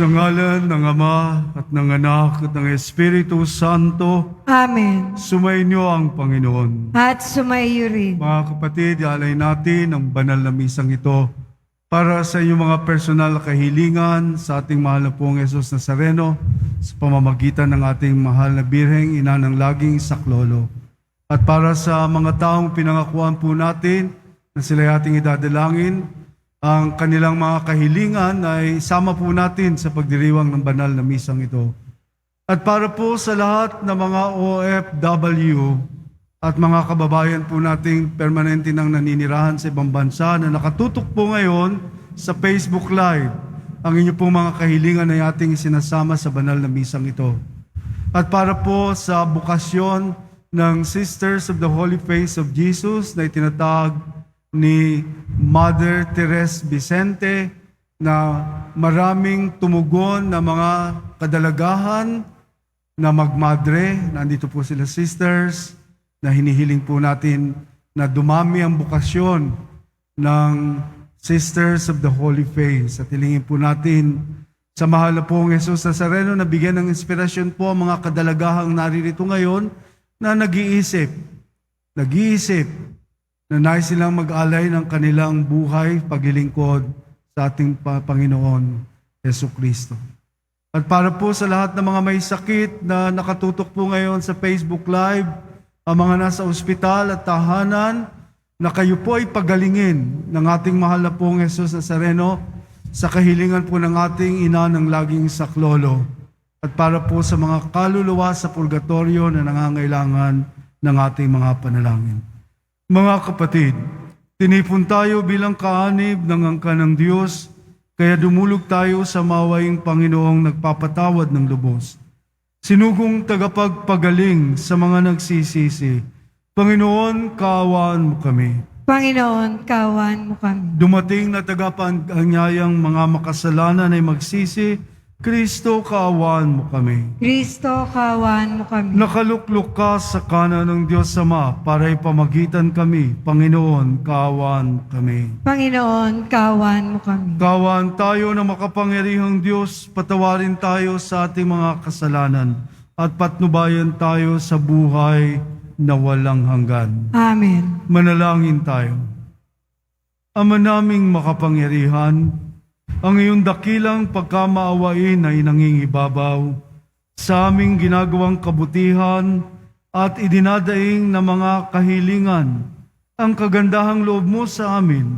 Sa ngalan ng Ama at ng Anak at ng Espiritu Santo, Amen. sumainyo ang Panginoon. At sumaiyo rin. Mga kapatid, alay natin ang banal na misang ito para sa inyong mga personal na kahilingan sa ating mahal na pong Jesus Nazareno sa pamamagitan ng ating mahal na Birheng Ina ng Laging Saklolo. At para sa mga taong pinangakuan po natin na sila'y ating idadalangin, ang kanilang mga kahilingan ay sama po natin sa pagdiriwang ng banal na misang ito. At para po sa lahat ng mga OFW at mga kababayan po nating permanente nang naninirahan sa ibang bansa na nakatutok po ngayon sa Facebook Live, ang inyo pong mga kahilingan ay ating isinasama sa banal na misang ito. At para po sa bukasyon ng Sisters of the Holy Face of Jesus na itinatag ni Mother Teres Vicente na maraming tumugon na mga kadalagahan na magmadre. Nandito po sila sisters na hinihiling po natin na dumami ang bukasyon ng Sisters of the Holy Face. At hilingin po natin sa mahal na pong Jesus Nazareno na bigyan ng inspirasyon po ang mga kadalagahang naririto ngayon na nag-iisip na nais silang mag-alay ng kanilang buhay paglilingkod sa ating Panginoon Jesucristo. At para po sa lahat ng mga may sakit na nakatutok po ngayon sa Facebook Live, ang mga nasa ospital at tahanan, na kayo po ay pagalingin ng ating mahal na pong Jesus Nazareno sa kahilingan po ng ating Ina ng Laging Saklolo. At para po sa mga kaluluwa sa purgatorio na nangangailangan ng ating mga panalangin. Mga kapatid, tinipon tayo bilang kaanib ng angka ng Diyos, kaya dumulog tayo sa mawaing Panginoong nagpapatawad ng lubos. Sinugong tagapagpagaling sa mga nagsisisi, Panginoon, kaawaan mo kami. Panginoon, kawan mo kami. Dumating na tagapanganyayang mga makasalanan ay magsisi, Kristo, kaawaan mo kami. Kristo, kawan mo kami. Nakaluklok ka sa kanan ng Diyos Ama para ipamagitan kami. Panginoon, kaawaan kami. Panginoon, kawan mo kami. Kaawaan tayo na makapangyarihang Diyos, patawarin tayo sa ating mga kasalanan at patnubayan tayo sa buhay na walang hanggan. Amen. Manalangin tayo. Ama naming makapangyarihan, ang iyong dakilang pagkamaawain ay nangingibabaw sa aming ginagawang kabutihan at idinadaing na mga kahilingan. Ang kagandahang loob mo sa amin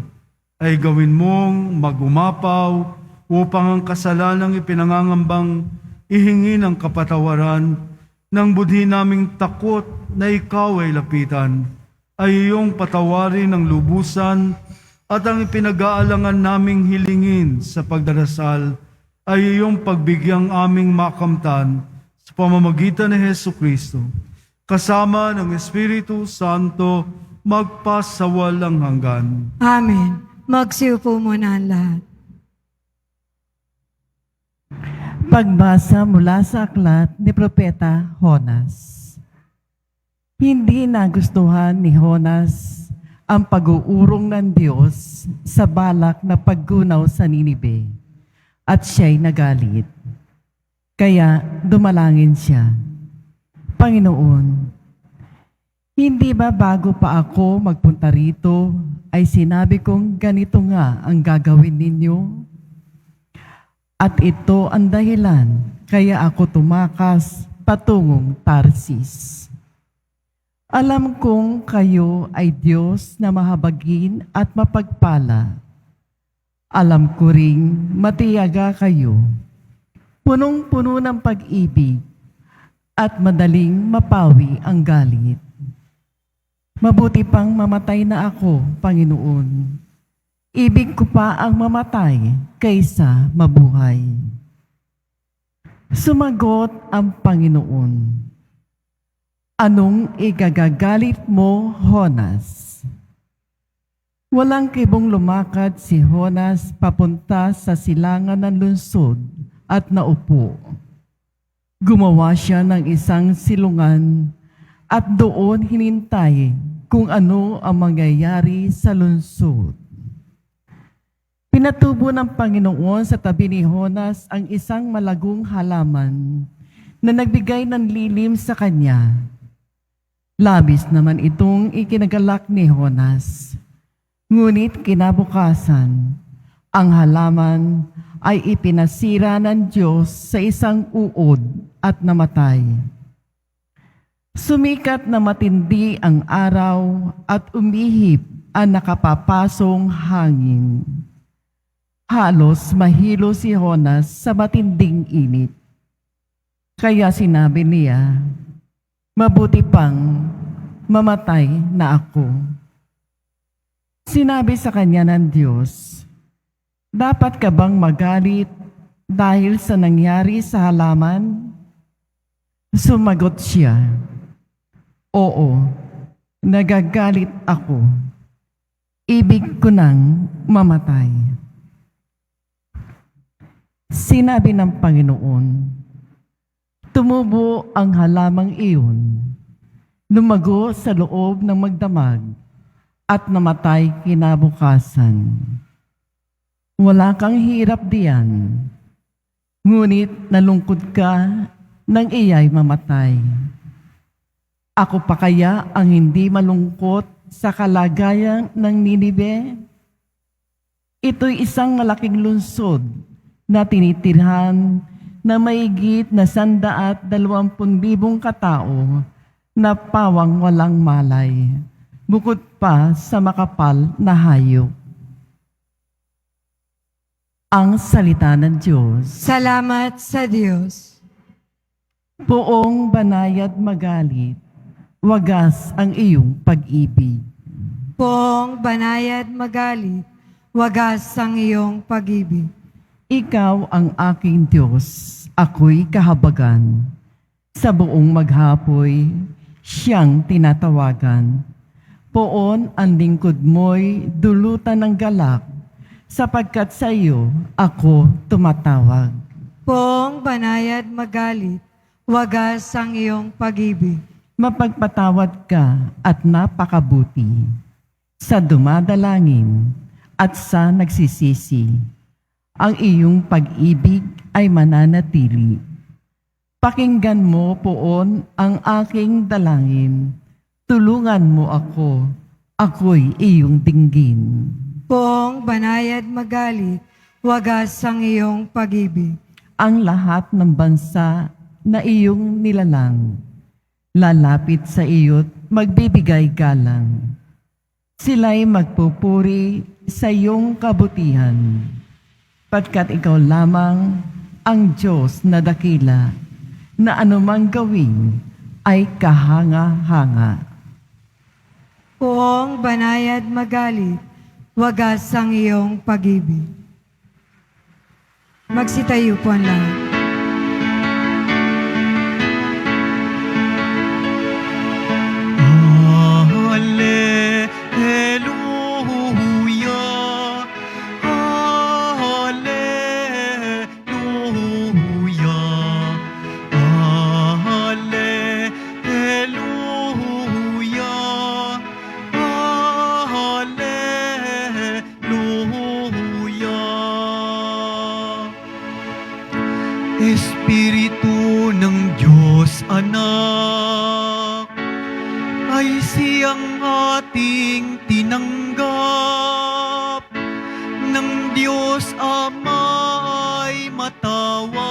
ay gawin mong magumapaw upang ang kasalanang ipinangangambang ihingi ng kapatawaran ng budhi naming takot na ikaw ay lapitan, ay iyong patawarin ng lubusan at ang ipinag-aalangan naming hilingin sa pagdarasal ay iyong pagbigyang aming makamtan sa pamamagitan ni Jesucristo, kasama ng Espiritu Santo, magpasawalang hanggan. Amen. Magsiupo muna ang lahat. Pagbasa mula sa aklat ni Propeta Jonas. Hindi nagustuhan ni Jonas ang pag-uurong ng Diyos sa balak na paggunaw sa Ninibe, at siya'y nagalit. Kaya dumalangin siya, Panginoon, hindi ba bago pa ako magpunta rito ay sinabi kong ganito nga ang gagawin ninyo? At ito ang dahilan kaya ako tumakas patungong Tarsis. Alam kong kayo ay Diyos na mahabagin at mapagpala. Alam ko ring matiyaga kayo, punong-puno ng pag-ibig at madaling mapawi ang galit. Mabuti pang mamatay na ako, Panginoon. Ibig ko pa ang mamatay kaysa mabuhay. Sumagot ang Panginoon, anong igagagalit mo, Jonas? Walang kibong lumakad si Jonas papunta sa silangan ng lungsod at naupo. Gumawa siya ng isang silungan at doon hinintay kung ano ang mangyayari sa lungsod. Pinatubo ng Panginoon sa tabi ni Jonas ang isang malagong halaman na nagbigay ng lilim sa kanya. Labis naman itong ikinagalak ni Jonas. Ngunit kinabukasan, ang halaman ay ipinasira ng Diyos sa isang uod at namatay. Sumikat na matindi ang araw at umihip ang nakapapasong hangin. Halos mahilo si Jonas sa matinding init. Kaya sinabi niya, "Mabuti pang mamatay na ako." Sinabi sa kanya ng Diyos, "Dapat ka bang magalit dahil sa nangyari sa halaman?" Sumagot siya, "Oo, nagagalit ako. Ibig ko nang mamatay." Sinabi ng Panginoon, tumubo ang halamang iyon, lumago sa loob ng magdamag, at namatay kinabukasan. Wala kang hirap diyan, ngunit nalungkot ka nang iya'y mamatay. Ako pa kaya ang hindi malungkot sa kalagayan ng Ninive? Ito'y isang malaking lungsod na tinitirhan na mahigit na 120,000 katao na pawang walang malay, bukod pa sa makapal na hayop. Ang salita ng Diyos. Salamat sa Diyos. Poong banayad magalit, wagas ang iyong pag-ibig. Poong banayad magalit, wagas ang iyong pag-ibig. Ikaw ang aking Diyos, ako'y kahabagan. Sa buong maghapoy, siyang tinatawagan. Poon ang lingkod mo'y dulutan ng galak, sapagkat sa iyo ako tumatawag. Poong banayad magalit, wagas ang iyong pag-ibig. Mapagpatawad ka at napakabuti sa dumadalangin at sa nagsisisi. Ang iyong pag-ibig ay mananatili. Pakinggan mo, Poon, ang aking dalangin. Tulungan mo ako, ako'y iyong dinggin. Poong banayad magalit, wagas ang iyong pag-ibig. Ang lahat ng bansa na iyong nilalang, lalapit sa iyo't magbibigay galang. Sila'y magpupuri sa iyong kabutihan, patkat ikaw lamang ang Diyos na dakila, na anumang gawin ay kahanga-hanga. Poong banayad magalit, wagas ang iyong pag-ibig. Magsitayo po ang lahat. Hallelujah, hallelujah, hallelujah, hallelujah. Espiritu ng Diyos Anak, ay siyang ating tinanggap, ng Diyos Ama ay matawag.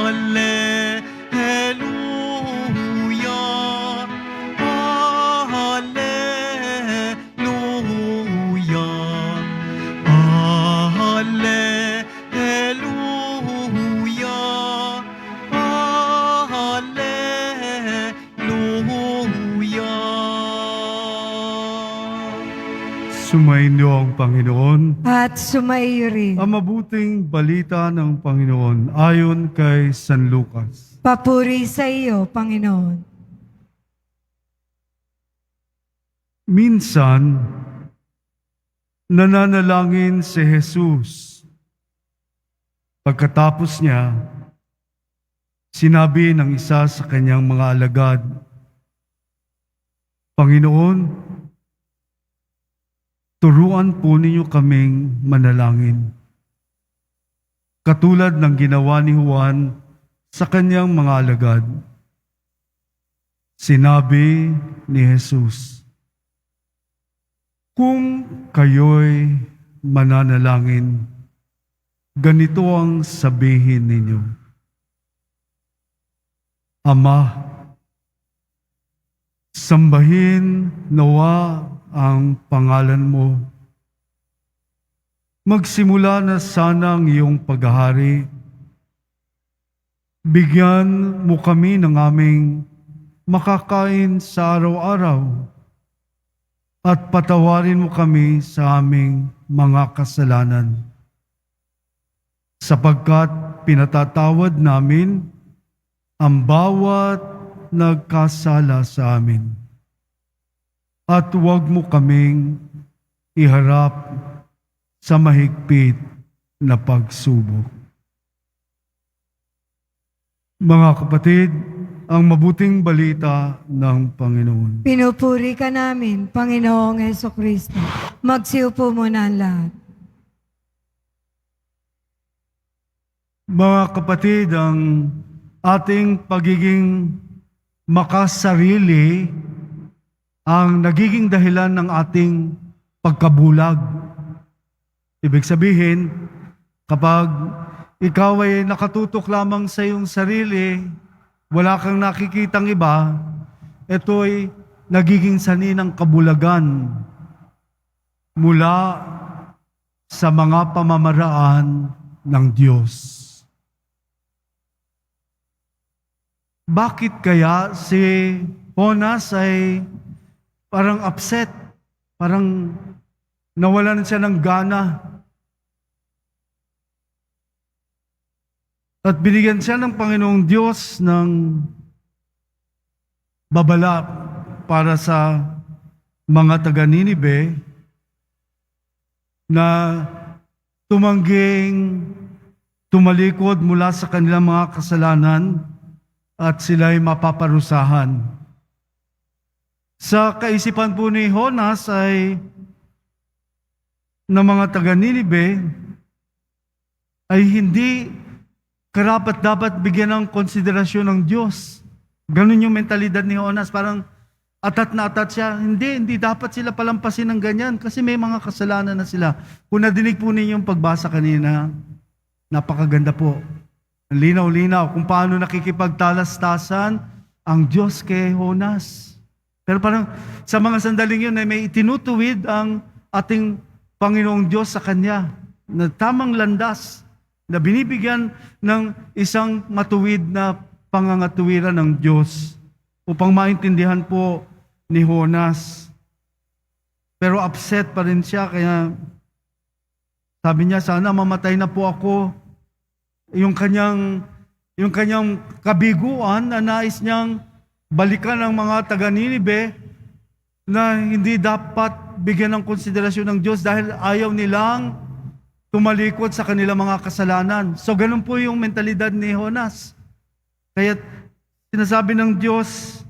Hallelujah, hallelujah, hallelujah, hallelujah. Sumainyo ang Panginoon. At sumaiyo rin. Ang mabuting balita ng Panginoon ayon kay San Lucas. Papuri sa iyo, Panginoon. Minsan, nananalangin si Jesus. Pagkatapos niya, sinabi ng isa sa kanyang mga alagad, "Panginoon, turuan po ninyo kaming manalangin. Katulad ng ginawa ni Juan sa kanyang mga alagad. Sinabi ni Jesus, kung kayo'y mananalangin, ganito ang sabihin ninyo. Ama, sambahin nawa ang pangalan mo. Magsimula na sana ang iyong paghahari. Bigyan mo kami ng aming makakain sa araw-araw at patawarin mo kami sa aming mga kasalanan. Sapagkat pinatatawad namin ang bawat nagkasala sa amin. At huwag mo kaming iharap sa mahigpit na pagsubok. Mga kapatid, ang mabuting balita ng Panginoon. Pinupuri ka namin, Panginoong Hesukristo. Magsiupo muna ang lahat. Mga kapatid, ang ating pagiging makasarili ang nagiging dahilan ng ating pagkabulag. Ibig sabihin, kapag ikaw ay nakatutok lamang sa iyong sarili, wala kang nakikitang iba, ito'y nagiging sanhi ng kabulagan mula sa mga pamamaraan ng Diyos. Bakit kaya si Jonas ay parang upset, parang nawalan siya ng gana? At binigyan siya ng Panginoong Diyos ng babala para sa mga taga-Ninibe na tumalikod mula sa kanilang mga kasalanan at sila'y mapaparusahan. Sa kaisipan po ni Jonas ay ng mga taga-Ninibe ay hindi karapat-dapat bigyan ng konsiderasyon ng Diyos. Ganun yung mentalidad ni Jonas. Parang atat na atat siya. Hindi dapat sila palampasin ng ganyan kasi may mga kasalanan na sila. Kung nadinig po ninyo yung pagbasa kanina, napakaganda po. Linaw-linaw kung paano nakikipagtalastasan ang Diyos kay Jonas. Pero parang sa mga sandaling yun ay may itinutuwid ang ating Panginoong Diyos sa kanya na tamang landas na binibigyan ng isang matuwid na pangangatuwiran ng Diyos upang maintindihan po ni Jonas. Pero upset pa rin siya, kaya sabi niya, sana mamatay na po ako. Yung kanyang kabiguan na nais niyang balikan ng mga taga-Ninibe na hindi dapat bigyan ng konsiderasyon ng Diyos dahil ayaw nilang tumalikod sa kanilang mga kasalanan. So ganun po yung mentalidad ni Jonas. Kaya sinasabi ng Diyos,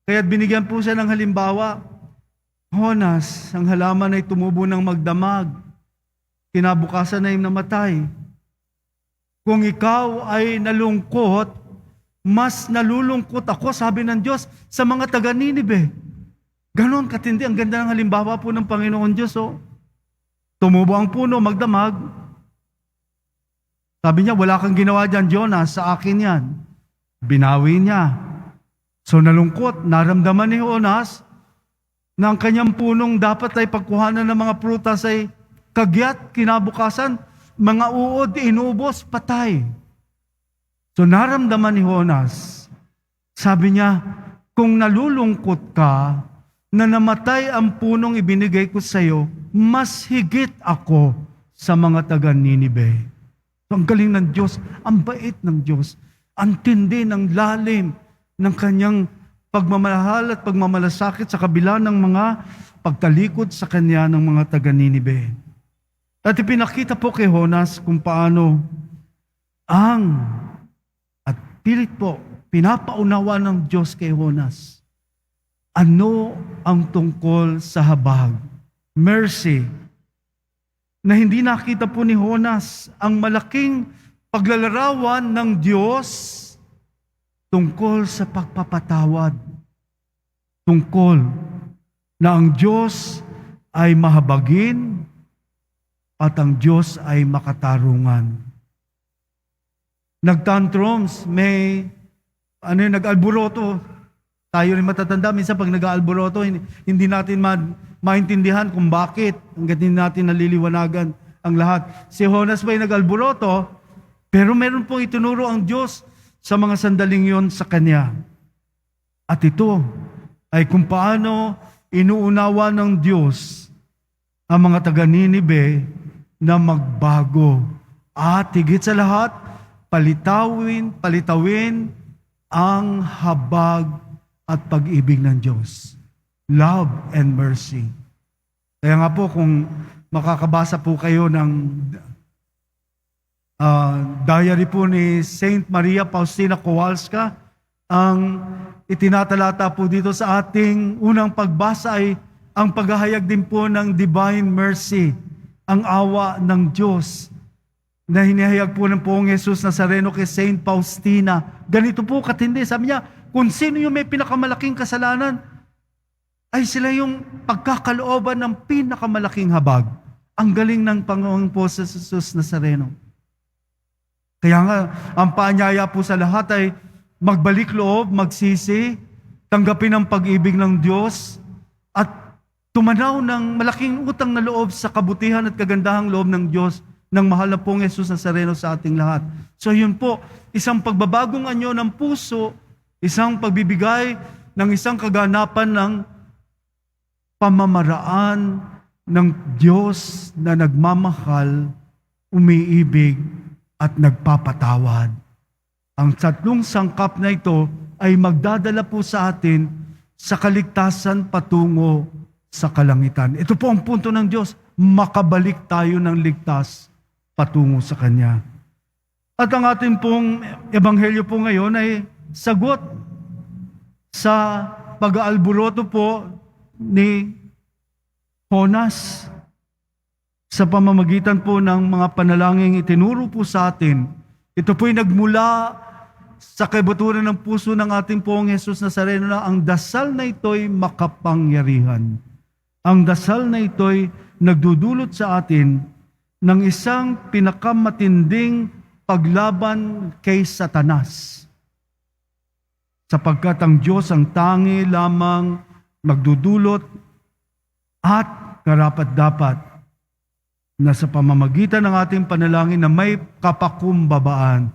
kaya binigyan po siya ng halimbawa, Jonas, ang halaman ay tumubo ng magdamag, kinabukasan ay namatay. Kung ikaw ay nalungkot, mas nalulungkot ako, sabi ng Diyos, sa mga taga-Ninibe. Ganon katindi, ang ganda ng halimbawa po ng Panginoon Diyos. Oh. Tumubo ang puno, magdamag. Sabi niya, wala kang ginawa dyan, Jonas, sa akin yan. Binawi niya. So nalungkot, naramdaman ni Jonas na ang kanyang punong dapat ay pagkuhanan ng mga prutas ay kagyat, kinabukasan, mga uod, inubos, patay. So naramdaman ni Jonas, sabi niya, kung nalulungkot ka na namatay ang punong ibinigay ko sa iyo, mas higit ako sa mga taga-Ninibe. So, ang galing ng Diyos, ang bait ng Diyos, ang tindi ng lalim ng kanyang pagmamahal at pagmamalasakit sa kabila ng mga pagtalikod sa kanya ng mga taga-Ninibe. At ipinakita po kay Jonas kung paano at pilit po, pinapaunawa ng Diyos kay Jonas. Ano ang tungkol sa habag mercy, na hindi nakita po ni Jonas ang malaking paglalarawan ng Diyos tungkol sa pagpapatawad. Tungkol na ang Diyos ay mahabagin at ang Diyos ay makatarungan. Nagtantrums, nag-alboroto. Tayo rin matatanda, minsan pag nag-alboroto, hindi natin maintindihan kung bakit, hanggat hindi natin naliliwanagan ang lahat. Si Jonas ba'y nag-alboroto, pero meron pong itinuro ang Diyos sa mga sandaling yon sa kanya. At ito ay kung paano inuunawa ng Diyos ang mga taga-Ninibe na magbago. At higit sa lahat, palitawin ang habag at pag-ibig ng Diyos. Love and mercy. Kaya nga po, kung makakabasa po kayo ng diary po ni Saint Maria Faustina Kowalska, ang itinatalata po dito sa ating unang pagbasa ay ang paghahayag din po ng divine mercy, ang awa ng Diyos na hinihayag po ng Poong Jesus Nazareno kay Saint Faustina. Ganito po katindi. Sabi niya, kung sino yung may pinakamalaking kasalanan, ay sila yung pagkakalooban ng pinakamalaking habag. Ang galing ng Panginoong po sa Jesus Nazareno. Kaya nga, ang paanyaya po sa lahat ay magbalik loob, magsisi, tanggapin ang pag-ibig ng Diyos, at tumanaw ng malaking utang na loob sa kabutihan at kagandahang loob ng Diyos ng mahal na pong Jesus Nazareno sa ating lahat. So yun po, isang pagbabagong anyo ng puso, isang pagbibigay ng isang kaganapan ng pamamaraan ng Diyos na nagmamahal, umiibig, at nagpapatawad. Ang tatlong sangkap na ito ay magdadala po sa atin sa kaligtasan patungo sa kalangitan. Ito po ang punto ng Diyos, makabalik tayo ng ligtas patungo sa Kanya. At ang ating pong ebanghelyo po ngayon ay sagot sa pag-aalburoto po ni Jonas sa pamamagitan po ng mga panalangin itinuro po sa atin. Ito po'y nagmula sa kabuturan ng puso ng ating Poong Jesus Nazareno na ang dasal na ito'y makapangyarihan. Ang dasal na ito'y nagdudulot sa atin ng isang pinakamatinding paglaban kay Satanas. Sapagkat ang Diyos ang tangi lamang magdudulot at karapat-dapat na sa pamamagitan ng ating panalangin na may kapakumbabaan.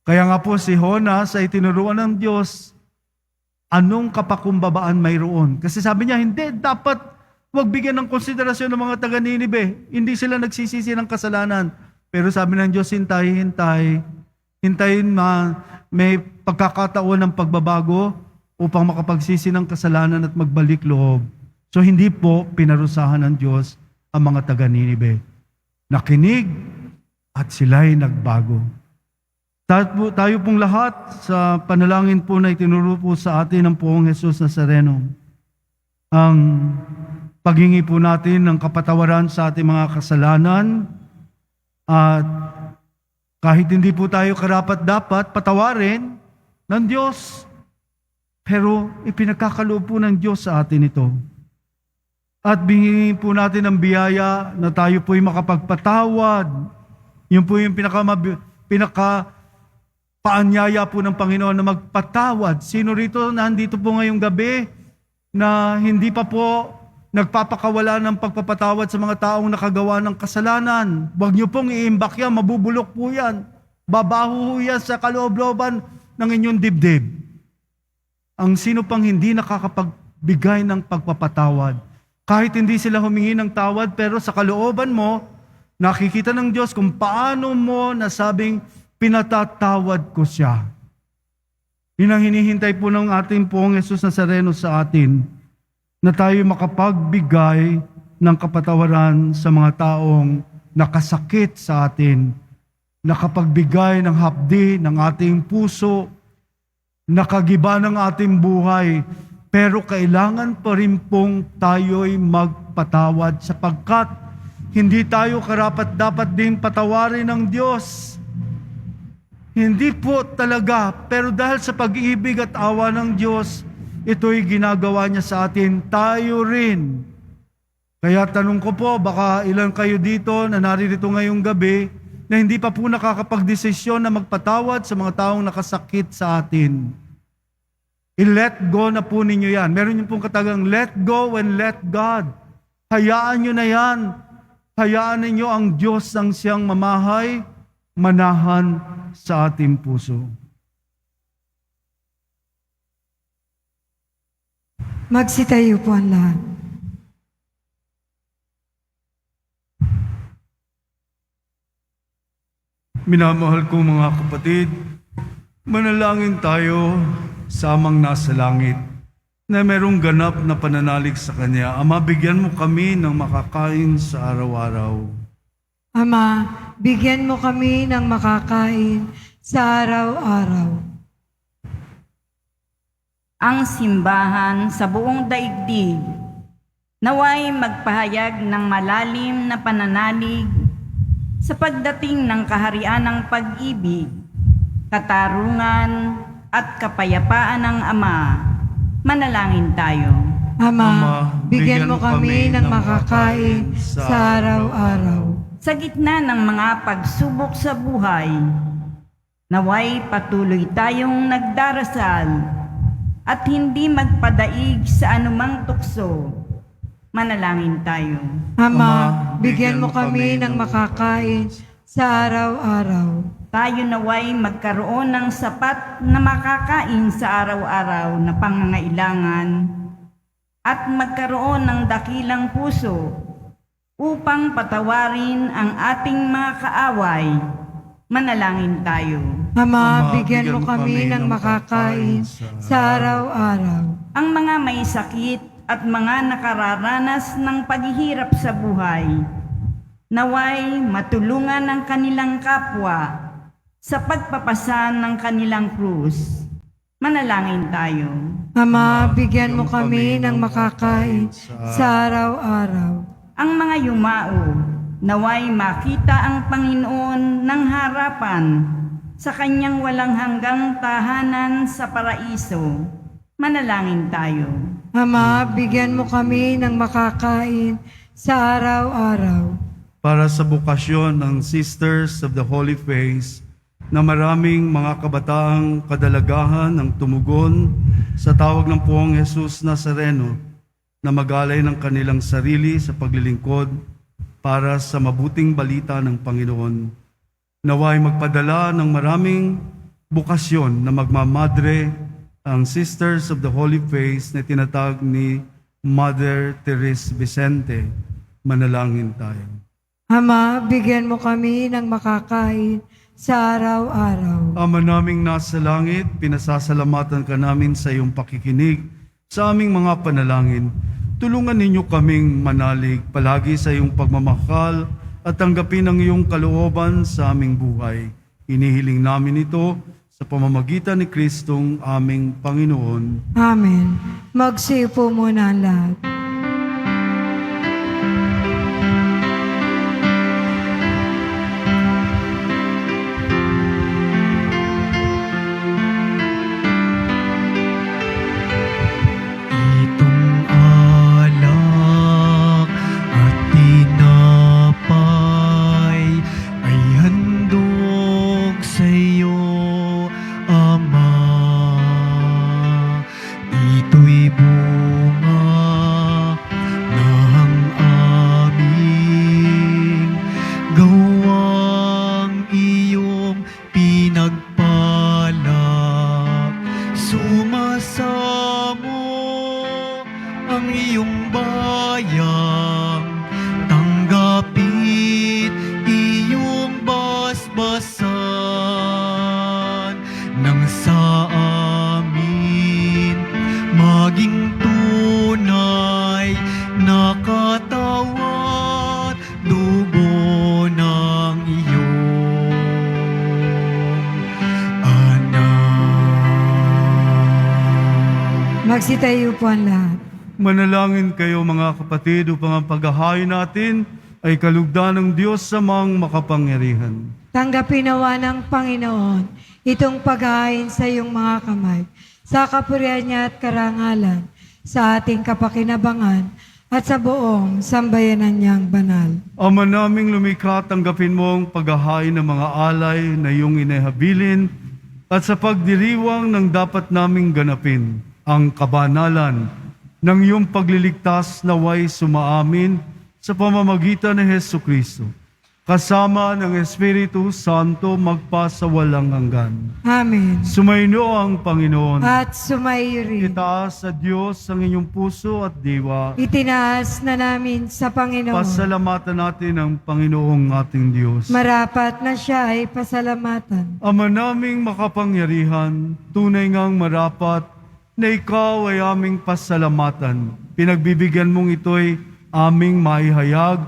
Kaya nga po si Jonas ay tinuruan ng Diyos, anong kapakumbabaan mayroon? Kasi sabi niya, hindi, dapat wag bigyan ng konsiderasyon ng mga taga-Ninibe. Hindi sila nagsisisi ng kasalanan. Pero sabi ng Diyos, hintayin may pagkakataon ng pagbabago upang makapagsisi ng kasalanan at magbalik loob. So hindi po pinarusahan ng Diyos ang mga taga-Ninibe. Nakinig at sila'y nagbago. Tayo pong lahat sa panalangin po na itinuro po sa atin ng Poong Jesus Nazareno, ang paghingi po natin ng kapatawaran sa ating mga kasalanan, at kahit hindi po tayo karapat-dapat patawarin ng Diyos, pero ipinagkakaloob po ng Diyos sa atin ito. At bingin po natin ang biyaya na tayo po'y makapagpatawad. Yun po yung paanyaya po ng Panginoon na magpatawad. Sino rito na nandito po ngayong gabi na hindi pa po nagpapakawala ng pagpapatawad sa mga taong nakagawa ng kasalanan? Huwag niyo pong iimbak yan, mabubulok po yan. Babaho yan sa kaloob-looban ng inyong dibdib. Ang sino pang hindi nakakapagbigay ng pagpapatawad, kahit hindi sila humingi ng tawad, pero sa kalooban mo, nakikita ng Diyos kung paano mo nasabing pinatatawad ko siya. Yun ang hinihintay po ng ating Poong Jesus Nazareno sa atin, na tayo makapagbigay ng kapatawaran sa mga taong nakasakit sa atin, nakapagbigay ng hapdi ng ating puso, nakagiba ng ating buhay, pero kailangan pa rin pong tayo'y magpatawad magpatawad sapagkat hindi tayo karapat-dapat din patawarin ng Diyos. Hindi po talaga, pero dahil sa pag-ibig at awa ng Diyos, ito'y ginagawa niya sa atin, tayo rin. Kaya tanong ko po, baka ilan kayo dito na naririto ngayong gabi na hindi pa po nakakapagdesisyon na magpatawad sa mga taong nakasakit sa atin. I-let go na po ninyo yan. Meron yung pong katagang, let go and let God. Hayaan nyo na yan. Hayaan ninyo ang Diyos ang siyang mamahay, manahan sa ating puso. Magsitayo po ang lahat. Minamahal kong mga kapatid, manalangin tayo samang nasa langit na merong ganap na pananalig sa Kanya. Ama, bigyan mo kami ng makakain sa araw-araw. Ama, bigyan mo kami ng makakain sa araw-araw. Ang simbahan sa buong daigdig naway magpahayag ng malalim na pananalig sa pagdating ng kaharian ng pag-ibig, katarungan at kapayapaan ng Ama. Manalangin tayo. Ama, bigyan mo kami ng makakain sa araw-araw. Sa gitna ng mga pagsubok sa buhay, naway patuloy tayong nagdarasal at hindi magpadaig sa anumang tukso. Manalangin tayo. Ama, bigyan mo kami ng makakain sa araw-araw. Tayo naway magkaroon ng sapat na makakain sa araw-araw na pangangailangan at magkaroon ng dakilang puso upang patawarin ang ating mga kaaway. Manalangin tayo. Ama, bigyan mo kami ng makakain sa araw-araw. Ang mga may sakit at mga nakararanas ng paghihirap sa buhay, naway matulungan ang kanilang kapwa sa pagpapasan ng kanilang krus. Manalangin tayo. Ama, bigyan mo kami ng makakain sa araw-araw. Ang mga yumao, naway makita ang Panginoon ng harapan sa kanyang walang hanggang tahanan sa paraiso. Manalangin tayo. Ama, bigyan mo kami ng makakain sa araw-araw. Para sa bukasyon ng Sisters of the Holy Face, na maraming mga kabataang kadalagahan ng tumugon sa tawag ng Poong Jesus Nazareno na magalay ng kanilang sarili sa paglilingkod para sa mabuting balita ng Panginoon. Naway magpadala ng maraming bukasyon na magmamadre ang Sisters of the Holy Face na tinatag ni Mother Teresa Vicente. Manalangin tayo. Ama, bigyan mo kami ng makakain sa araw-araw. Ama naming nasa langit, pinasasalamatan ka namin sa iyong pakikinig sa aming mga panalangin. Tulungan ninyo kaming manalig palagi sa iyong pagmamahal at tanggapin ang iyong kalooban sa aming buhay. Inihiling namin ito sa pamamagitan ni Kristong aming Panginoon. Amen. Magsiupo muna ang lahat. Itong alak at tinapay ay handog sa iyo, Ama. Ito'y bunga ng aming gawang iyong pinagpalak. Sumasamo ang iyong bayang, tanggapit iyong basbasan nang sa amin maging tunay na katawan, dugo ng iyong anak. Magsitayo po ang lahat. Manalangin kayo mga kapatid upang ang paghahain natin ay kalugdan ng Diyos sa mga makapangyarihan. Tanggapin nawa ng Panginoon itong paghahain sa iyong mga kamay, sa kapurihan niya at karangalan, sa ating kapakinabangan, at sa buong sambayanan niyang banal. Ama naming lumikha, tanggapin mo ang paghahain ng mga alay na iyong inihabilin at sa pagdiriwang ng dapat naming ganapin ang kabanalan ng iyong pagliligtas naway sumaamin sa pamamagitan ni Hesukristo, kasama ng Espiritu Santo magpasawalang hanggan. Amen. Sumainyo ang Panginoon. At sumayo rin. Itaas sa Diyos ang inyong puso at diwa. Itinaas na namin sa Panginoon. Pasalamatan natin ang Panginoong ating Diyos. Marapat na siya ay pasalamatan. Ama naming makapangyarihan, tunay ngang marapat na ikaw ay aming pasalamatan. Pinagbibigyan mong ito'y aming maihayag,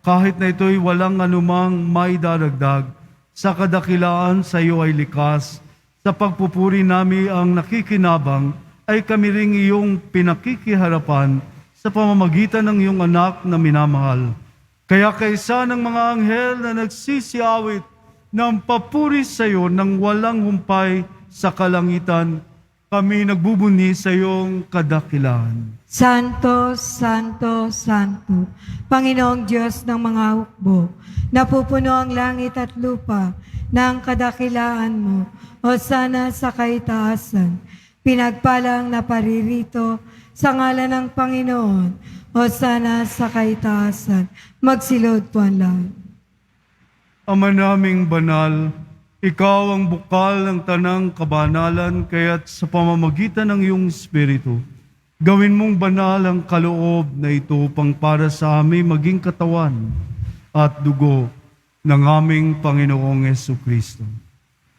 kahit na ito'y walang anumang maidaragdag. Sa kadakilaan sa iyo ay likas. Sa pagpupuri namin ang nakikinabang, ay kami ring iyong pinakikiharapan sa pamamagitan ng iyong anak na minamahal. Kaya kaysa ng mga anghel na nagsisiawit ng papuri sa iyo ng walang humpay sa kalangitan, kami nagbubuni sa iyong kadakilaan. Santo, Santo, Santo, Panginoong Diyos ng mga hukbo, napupuno ang langit at lupa ng kadakilaan mo, o sana sa kaitaasan. Pinagpalang na paririto sa ngalan ng Panginoon, o sana sa kaitaasan. Magsilod po ang lahat. Ama naming banal, ikaw ang bukal ng tanang kabanalan, kaya't sa pamamagitan ng iyong Espiritu, gawin mong banal ang kaloob na ito upang para sa amin maging katawan at dugo ng aming Panginoong Hesukristo.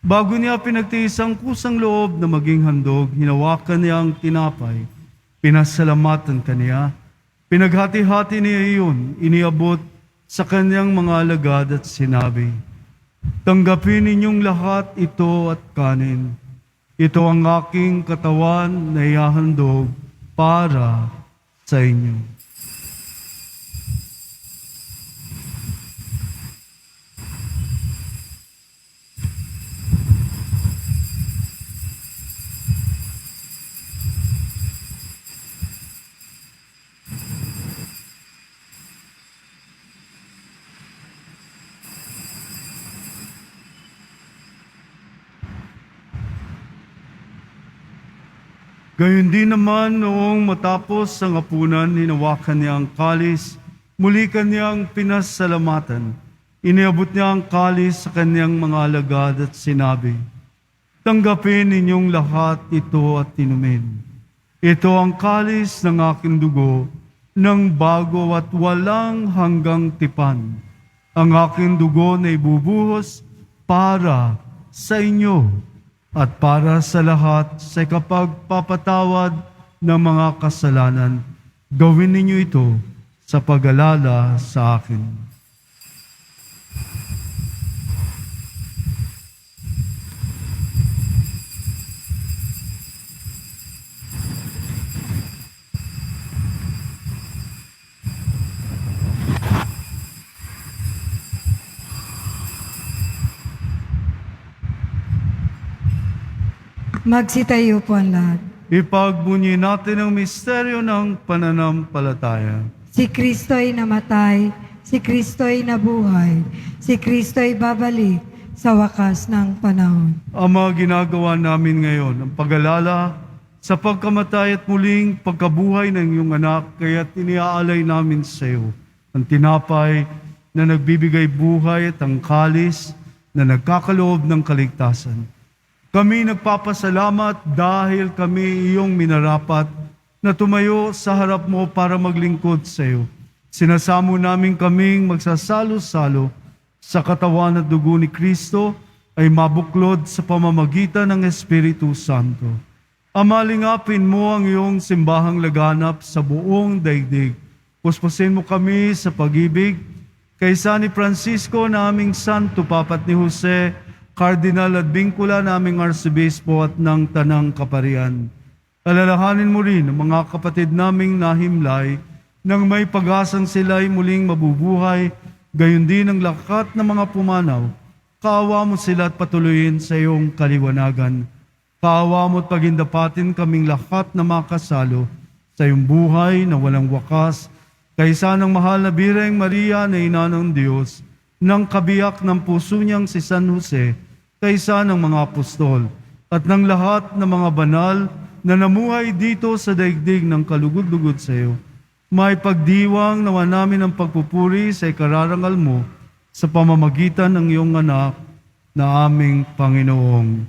Bago niya pinagtiis ang kusang loob na maging handog, hinawakan niya ang tinapay, pinasalamatan kaniya, pinaghati-hati niya iyon, iniabot sa kanyang mga alagad at sinabi, tanggapin ninyong lahat ito at kanin. Ito ang aking katawan na ihahandog para sa inyo. Gayon din naman noong matapos ang hapunan, hinawakan niya ang kalis, muli kanyang pinasalamatan. Iniabot niya ang kalis sa kanyang mga alagad at sinabi, tanggapin ninyong lahat ito at inumin. Ito ang kalis ng aking dugo, ng bago at walang hanggang tipan. Ang aking dugo na ibubuhos para sa inyo at para sa lahat sa kapagpapatawad ng mga kasalanan. Gawin ninyo ito sa pag-alala sa akin. Magsitayo po ang lahat. Ipagbunyi natin ang misteryo ng pananampalataya. Si Kristo'y namatay, si Kristo'y nabuhay, si Kristo'y babalik sa wakas ng panahon. Ama, ginagawa namin ngayon ang pag-alala sa pagkamatay at muling pagkabuhay ng iyong anak, kaya iniaalay namin sa iyo ang tinapay na nagbibigay buhay at ang kalis na nagkakaloob ng kaligtasan. Kami nagpapasalamat dahil kami iyong minarapat na tumayo sa harap mo para maglingkod sa iyo. Sinasamo namin kaming magsasalo-salo sa katawan at dugo ni Kristo ay mabuklod sa pamamagitan ng Espiritu Santo. Amalingapin mo ang iyong simbahang laganap sa buong daigdig. Puspusin mo kami sa pag-ibig kaysa ni Francisco na aming Santo Papat ni Jose, Kardinal at Bingkula naming Arsobispo at ng Tanang Kaparian. Alalahanin mo rin ang mga kapatid naming nahimlay nang may pag-asang sila'y muling mabubuhay, gayon din ang lakat ng mga pumanaw. Kaawa mo sila at patuloyin sa iyong kaliwanagan. Kaawa mo at pagindapatin kaming lahat na makasalo sa iyong buhay na walang wakas, kaysa ng mahal na Birheng Maria na ina ng Diyos, ng kabiyak ng puso niyang si San Jose, kaysa ng mga apostol, at ng lahat ng mga banal na namuhay dito sa daigdig ng kalugod-lugod sa iyo. May pagdiwang nawa namin ang pagpupuri sa ikararangal mo sa pamamagitan ng iyong anak na aming Panginoong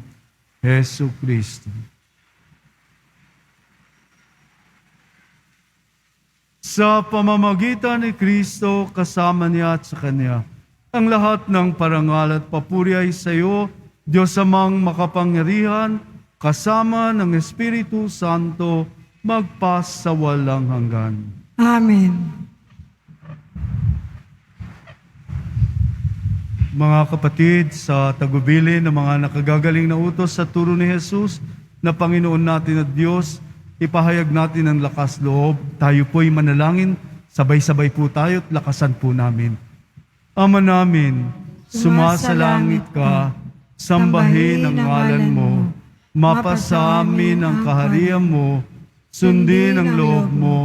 Hesu Kristo. Sa pamamagitan ni Kristo, kasama niya at sa Kanya, ang lahat ng parangal at papuri ay sa iyo, Diyos amang makapangyarihan, kasama ng Espiritu Santo, magpas sa walang hanggan. Amen. Mga kapatid, sa tagubilin ng mga nakagagaling na utos sa turo ni Jesus na Panginoon natin at Diyos, ipahayag natin ang lakas loob. Tayo po'y manalangin, sabay-sabay po tayo at lakasan po namin. Ama namin, sumasalangit ka, sambahin ang ngalan mo, mapasa amin ang kaharian mo, sundin ang loob mo,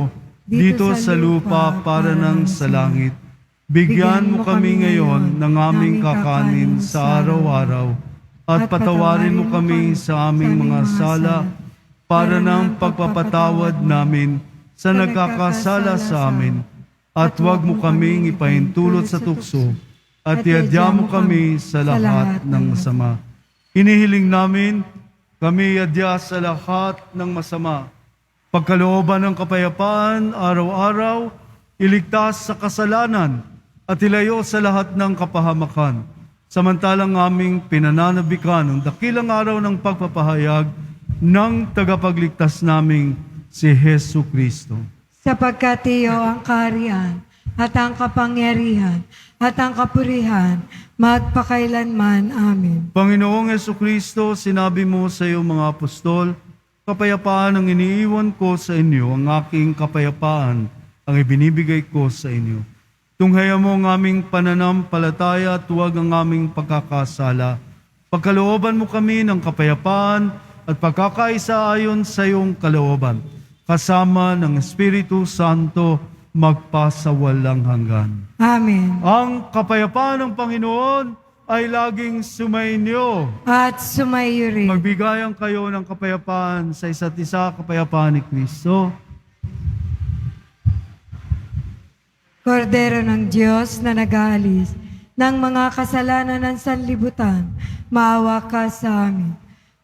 dito sa lupa para ng sa langit. Bigyan mo kami ngayon ng aming kakanin sa araw-araw at patawarin mo kami sa aming mga sala para ng pagpapatawad namin sa nagkakasala sa amin. At huwag mo kaming ipahintulot sa tukso at iadya mo kami sa lahat ng masama. Inihiling namin kami iadya sa lahat ng masama. Pagkalooban ng kapayapaan, araw-araw, iligtas sa kasalanan at ilayo sa lahat ng kapahamakan. Samantalang aming pinananabikan ang dakilang araw ng pagpapahayag ng tagapagligtas naming si Hesu Kristo. Sapagkat iyo ang kaharian at ang kapangyarihan at ang kapurihan magpakailanman. Amen. Panginoong Hesu Kristo, sinabi mo sa iyong mga apostol, kapayapaan ang iniiwan ko sa inyo, ang aking kapayapaan ang ibinibigay ko sa inyo. Tunghaya mo ang aming pananampalataya at huwag ang aming pagkakasala. Pagkalooban mo kami ng kapayapaan at pagkakaisa ayon sa iyong kalooban, kasama ng Espiritu Santo, magpasawalang hanggan. Amen. Ang kapayapaan ng Panginoon ay laging sumainyo. At sumayo rin. Magbigayan kayo ng kapayapaan sa isa't isa, kapayapaan ni Kristo. Kordero ng Diyos na nag-aalis ng mga kasalanan ng sanlibutan, maawa ka sa amin.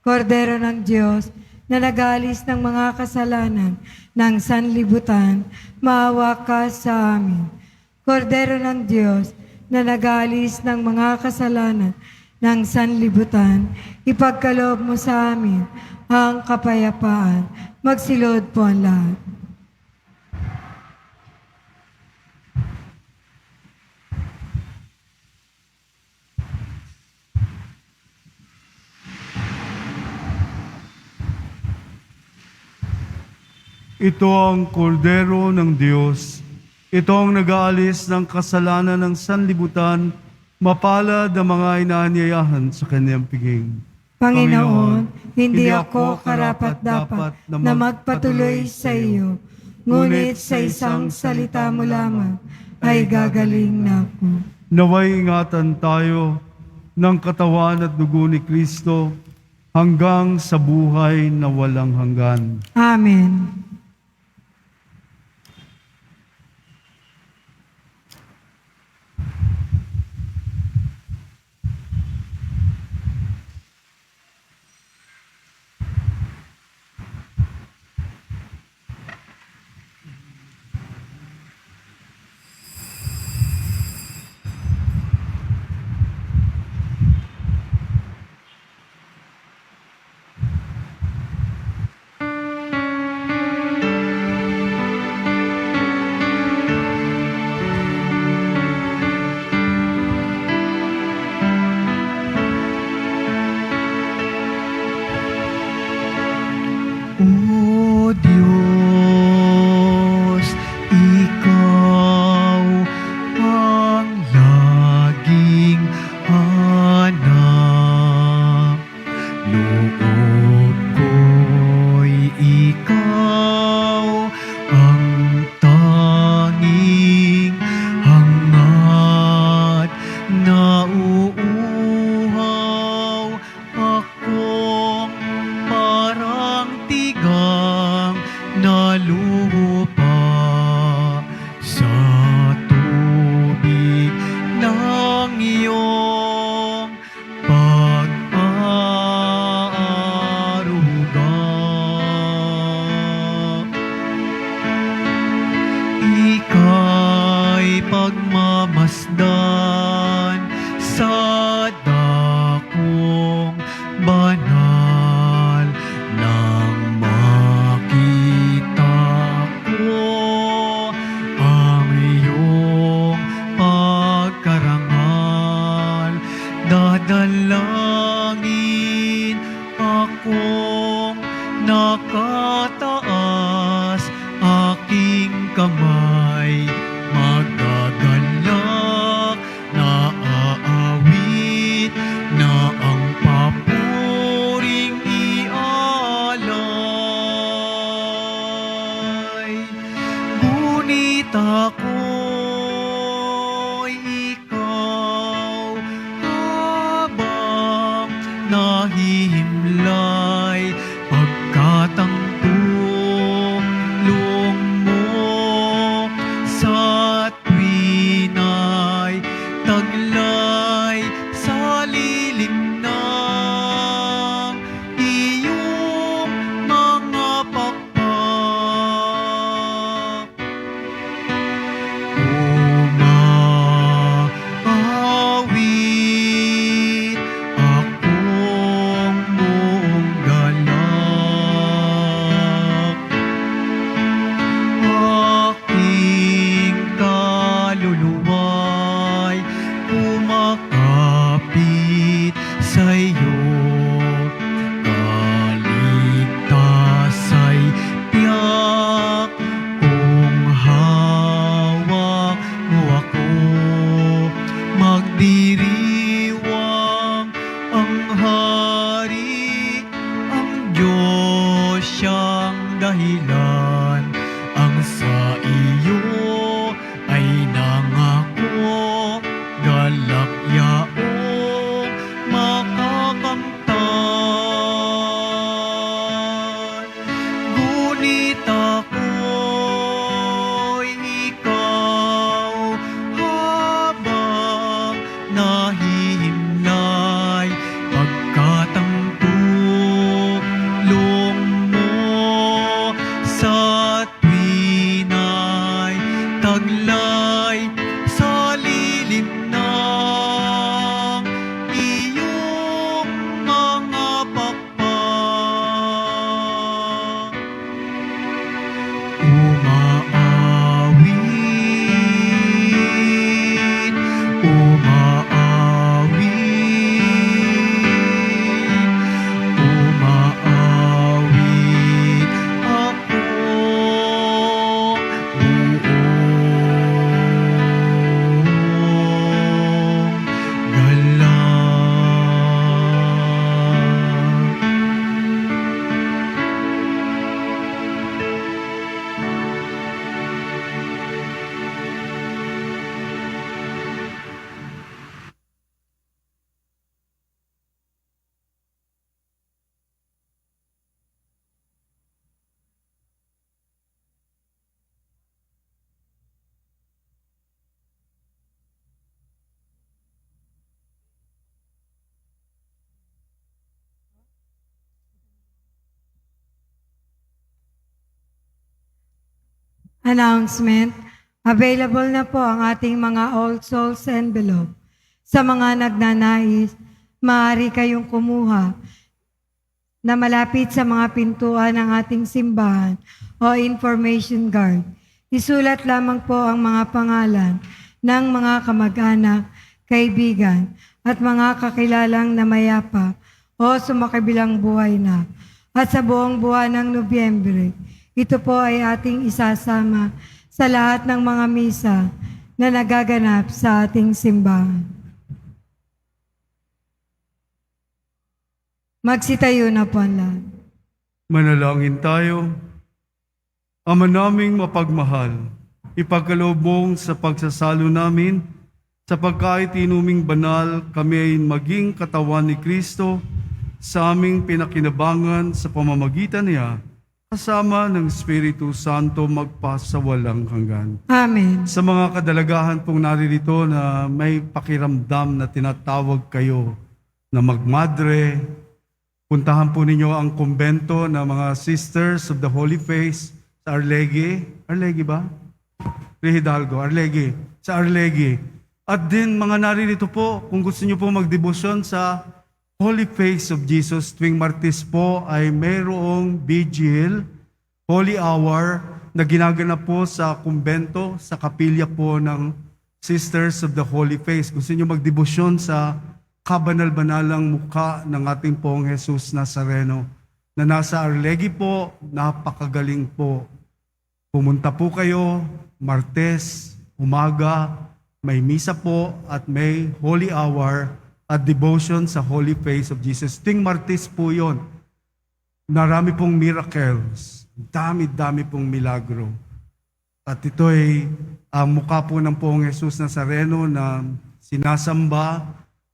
Kordero ng Diyos na nag-aalis ng mga kasalanan ng sanlibutan, maawa ka sa amin. Kordero ng Diyos na nag-aalis ng mga kasalanan ng sanlibutan, ipagkaloob mo sa amin ang kapayapaan. Magsilod po ang lahat. Ito ang kordero ng Diyos. Ito ang nag-aalis ng kasalanan ng sanlibutan, mapalad ang mga inaanyayahan sa kanyang piging. Panginoon, hindi ako karapat-dapat na magpatuloy sa iyo, ngunit sa isang salita mo lamang ay gagaling na ako. Naway ingatan tayo ng katawan at dugo ni Kristo hanggang sa buhay na walang hanggan. Amen. dalangin akong nakataas, aking kamay magagalak, naaawit na ang papuring ialay. Ngunit ako'y ikaw habang nahihimlay, pagkat ang tulong mo sa tuwina'y taglay sa lilim ng iyong mga pakpak. Umaawit akong buong galak, aking kaluluwa'y kumakapit sa iyo. Kaligtas ay tiyak kung hawak mo ako. Magdiriwang ang hari, ang Diyos siyang dahilan. Ang sa iyo ay nangako, galak yaong makakamtan. Ngunit ako'y ikaw habang nahihimlay, pagkat ang tulong mo sa tuwina'y taglay sa lilim ng iyong mga pakpak. Umaawit, umaawit, umaawit ako buong galak. Announcement, available na po ang ating mga All Souls envelope. Sa mga nagnanais, maaari kayong kumuha na malapit sa mga pintuan ng ating simbahan o information guard. Isulat lamang po ang mga pangalan ng mga kamag-anak, kaibigan, at mga kakilalang namayapa o sumakabilang buhay na. At sa buong buwan ng Nobyembre, ito po ay ating isasama sa lahat ng mga misa na nagaganap sa ating simbahan. Magsitayo na po ang lahat. Manalangin tayo. Ama naming mapagmahal, ipagkaloob mong sa pagsasalo namin sa pagkait inuming banal, kami ay maging katawan ni Kristo sa aming pinakinabangan sa pamamagitan niya, kasama ng Espiritu Santo magpasawalang hanggan. Amen. Sa mga kadalagahan pong naririto na may pakiramdam na tinatawag kayo na magmadre, puntahan po ninyo ang kumbento ng mga Sisters of the Holy Face sa Arlegui. Arlegui ba? Hidalgo, Arlegui. Sa Arlegui. At din mga naririto po, kung gusto nyo po magdebosyon sa Holy Face of Jesus, tuwing Martes po ay mayroong vigil, Holy Hour, na ginaganap po sa kumbento, sa kapilya po ng Sisters of the Holy Face. Gusto nyo magdebosyon sa kabanal-banalang mukha ng ating Poong Jesus Nazareno na nasa Arlegui po, napakagaling po. Pumunta po kayo, Martes, umaga, may misa po at may holy hour at devotion sa Holy Face of Jesus. Ting Martes po yon. Narami pong miracles, dami-dami pong milagro. At ito ay ang mukha po ng Poong Jesus Nazareno na sinasamba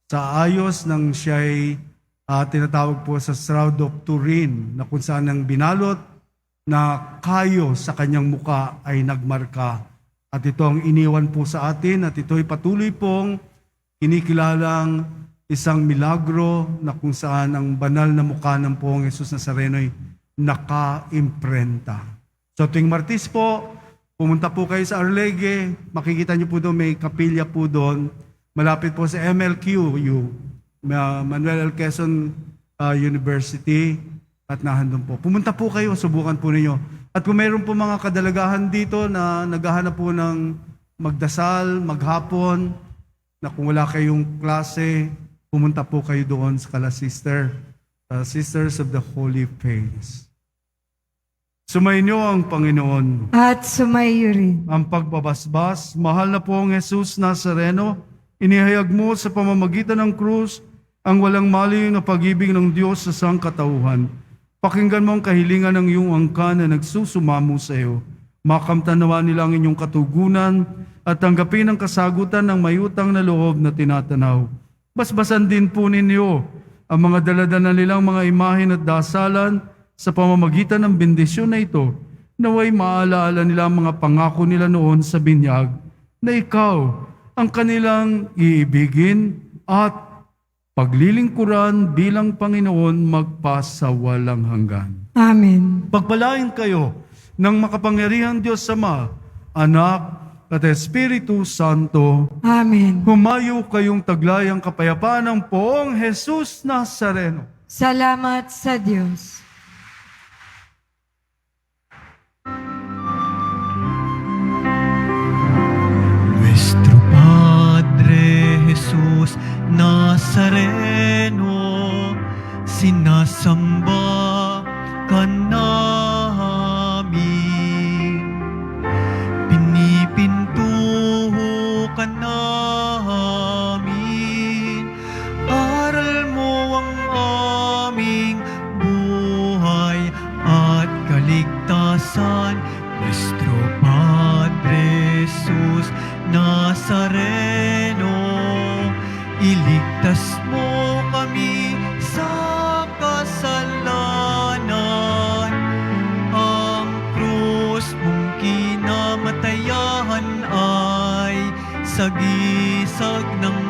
sa ayos ng siya'y tinatawag po sa Shroud of Turin, na kung saan ang binalot na kayo sa kanyang muka ay nagmarka. At ito ang iniwan po sa atin at ito ay patuloy pong kinikilalang isang milagro na kung saan ang banal na mukha ng Poong Jesus Nazareno ay naka-imprenta. So tuwing Martes po, pumunta po kayo sa Arlegui, makikita niyo po doon, may kapilya po doon, malapit po sa MLQU, Manuel L. Quezon University, at nahandun po. Pumunta po kayo, subukan po ninyo. At kung mayroon po mga kadalagahan dito na naghahanap po ng magdasal, maghapon, na kung wala kayong klase, pumunta po kayo doon sa kala Sisters of the Holy Face. Sumainyo ang Panginoon. At sumayo rin. Ang pagbabasbas, mahal na Poong Jesus Nazareno, inihayag mo sa pamamagitan ng krus ang walang maliw na pag-ibig ng Diyos sa sangkatauhan. Pakinggan mo ang kahilingan ng iyong angkan na nagsusumamo sa iyo. Makamtanawa nila ang inyong katugunan at tanggapin ang kasagutan ng mayutang na loob na tinatanaw. Basbasan din po ninyo ang mga daladala nilang mga imahen at dasalan sa pamamagitan ng bendisyon na ito, naway maalaala nila ang mga pangako nila noon sa binyag na ikaw ang kanilang iibigin at paglilingkuran bilang Panginoon magpasawalang hanggan. Amen. Pagpalain kayo ng makapangyarihang Diyos Ama, Anak at Espiritu Santo. Amen. Humayo kayong taglayang kapayapaan ng Poong Jesus Nazareno. Salamat sa Diyos. Nuestro Padre Jesus Nazareno, sinasamba ka namin, pinipintuho ka namin, aral mo ang aming buhay at kaligtasan. Nuestro Padre Jesus Nazareno, iligtas mo kami sa kasalanan. Ang krus mong kinamatayan ay sagisag ng